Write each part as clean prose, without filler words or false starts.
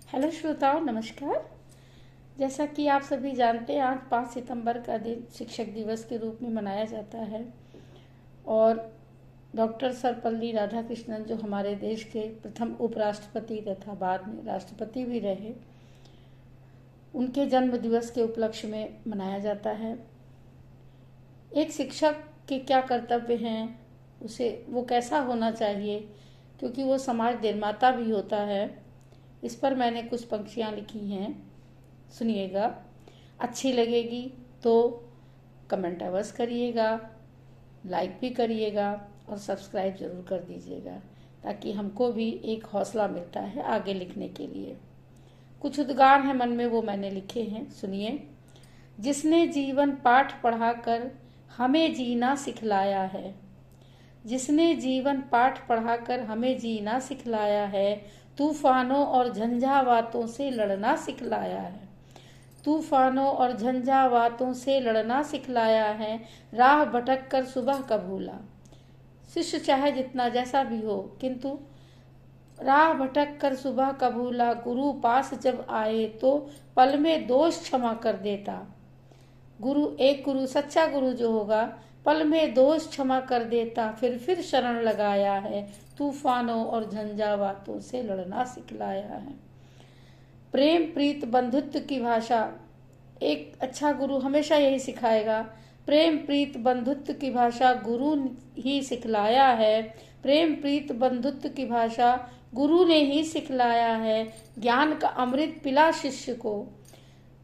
Hello श्रोताओं, नमस्कार। जैसा कि आप सभी जानते हैं, आज 5 सितंबर का दिन शिक्षक दिवस के रूप में मनाया जाता है और डॉक्टर सर्वपल्ली राधाकृष्णन, जो हमारे देश के प्रथम उपराष्ट्रपति तथा बाद में राष्ट्रपति भी रहे, उनके जन्म दिवस के उपलक्ष्य में मनाया जाता है। एक शिक्षक के क्या कर्तव्य हैं, उसे वो कैसा होना चाहिए, क्योंकि वो समाज निर्माता भी होता है। इस पर मैंने कुछ पंक्तियाँ लिखी हैं, सुनिएगा। अच्छी लगेगी तो कमेंट अवश्य करिएगा, लाइक भी करिएगा और सब्सक्राइब ज़रूर कर दीजिएगा, ताकि हमको भी एक हौसला मिलता है आगे लिखने के लिए। कुछ उद्गार हैं मन में, वो मैंने लिखे हैं, सुनिए। जिसने जीवन पाठ पढ़ाकर हमें जीना सिखलाया है, जिसने जीवन पाठ पढ़ाकर हमें जीना सिखलाया है, तूफानों और झंझावातों से लड़ना सिखलाया है, तूफानों और झंझावातों से लड़ना सिखलाया है, राह भटक कर सुबह का भूला। शिष्य चाहे जितना जैसा भी हो, किंतु राह भटक कर सुबह का भूला, गुरु पास जब आए तो पल में दोष क्षमा कर देता। एक गुरु, सच्चा गुरु जो होगा, पल में दोष क्षमा कर देता, फिर शरण लगाया है, तूफानों और झंझावातों से लड़ना सिखलाया है। प्रेम प्रीत बंधुत्व की भाषा, एक अच्छा गुरु हमेशा यही सिखाएगा। प्रेम प्रीत बंधुत्व की भाषा गुरु ही सिखलाया है, प्रेम प्रीत बंधुत्व की भाषा गुरु ने ही सिखलाया है। ज्ञान का अमृत पिला शिष्य को,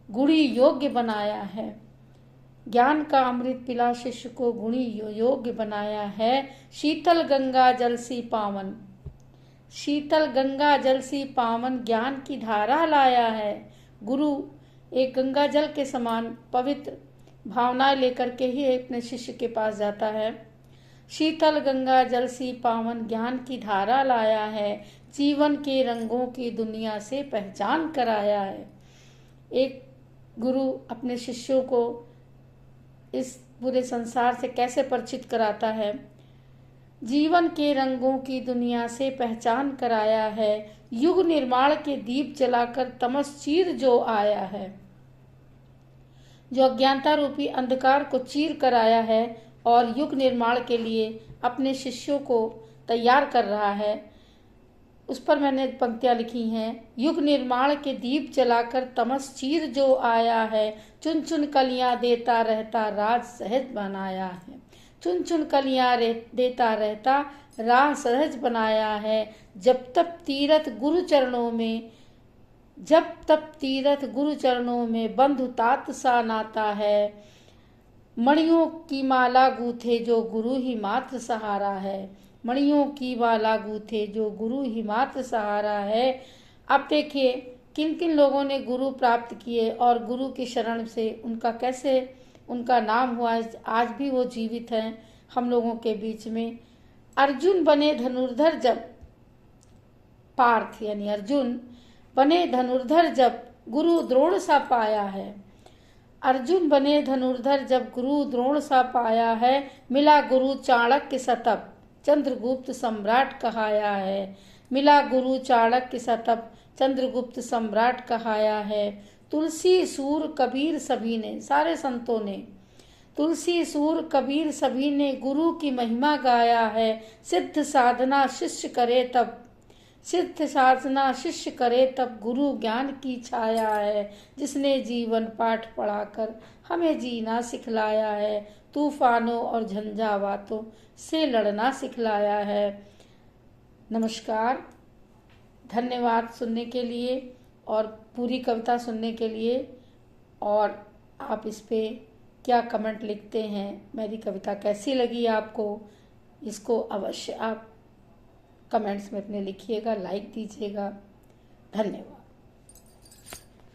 गुणी योग्य बनाया है। ज्ञान का अमृत पिला शिष्य को, गुणी योग्य बनाया है। शीतल गंगा जल सी पावन, शीतल गंगा जल सी पावन, ज्ञान की धारा लाया है। गुरु एक गंगा जल के समान पवित्र भावनाएं लेकर के ही अपने शिष्य के पास जाता है। शीतल गंगा जल सी पावन, ज्ञान की धारा लाया है, जीवन के रंगों की दुनिया से पहचान कराया है। एक गुरु अपने शिष्यों को इस पूरे संसार से कैसे परिचित कराता है। जीवन के रंगों की दुनिया से पहचान कराया है, युग निर्माण के दीप जलाकर तमस चीर जो आया है, जो अज्ञानता रूपी अंधकार को चीर कर आया है और युग निर्माण के लिए अपने शिष्यों को तैयार कर रहा है। उस पर मैंने पंक्तियां लिखी हैं। युग निर्माण के दीप जलाकर तमस चीर जो आया है, चुन चुन कलियां देता रहता राज सहज बनाया है, चुन चुन कलियां देता रहता राह सहज बनाया है। जब तब तीरथ गुरु चरणों में, जब तब तीरथ गुरु चरणों में बंधु तात सा नाता है। मणियों की माला गूथे जो गुरु ही मात्र सहारा है, मणियों की माला गूथे जो गुरु ही मात्र सहारा है। अब देखिए किन किन लोगों ने गुरु प्राप्त किए और गुरु की शरण से उनका कैसे उनका नाम हुआ। आज भी वो जीवित हैं हम लोगों के बीच में। अर्जुन बने धनुर्धर जब, पार्थ यानी अर्जुन बने धनुर्धर जब गुरु द्रोण सा पाया है, अर्जुन बने धनुर्धर जब गुरु द्रोण सा पाया है। मिला गुरु चाणक्य सतप, चंद्रगुप्त सम्राट कहाया है, मिला गुरु चाणक्य सतप, चंद्रगुप्त सम्राट कहाया है। तुलसी सूर कबीर सभी ने, सारे संतों ने, तुलसी सूर कबीर सभी ने गुरु की महिमा गाया है। सिद्ध साधना शिष्य करे तब, सिद्ध साधना शिष्य करे तब, गुरु ज्ञान की छाया है, जिसने जीवन पाठ पढ़ाकर हमें जीना सिखलाया है, तूफानों और झंझावातों से लड़ना सिखलाया है। नमस्कार, धन्यवाद सुनने के लिए और पूरी कविता सुनने के लिए। और आप इस पे क्या कमेंट लिखते हैं, मेरी कविता कैसी लगी आपको, इसको अवश्य आप कमेंट्स में अपने लिखिएगा, लाइक दीजिएगा। धन्यवाद।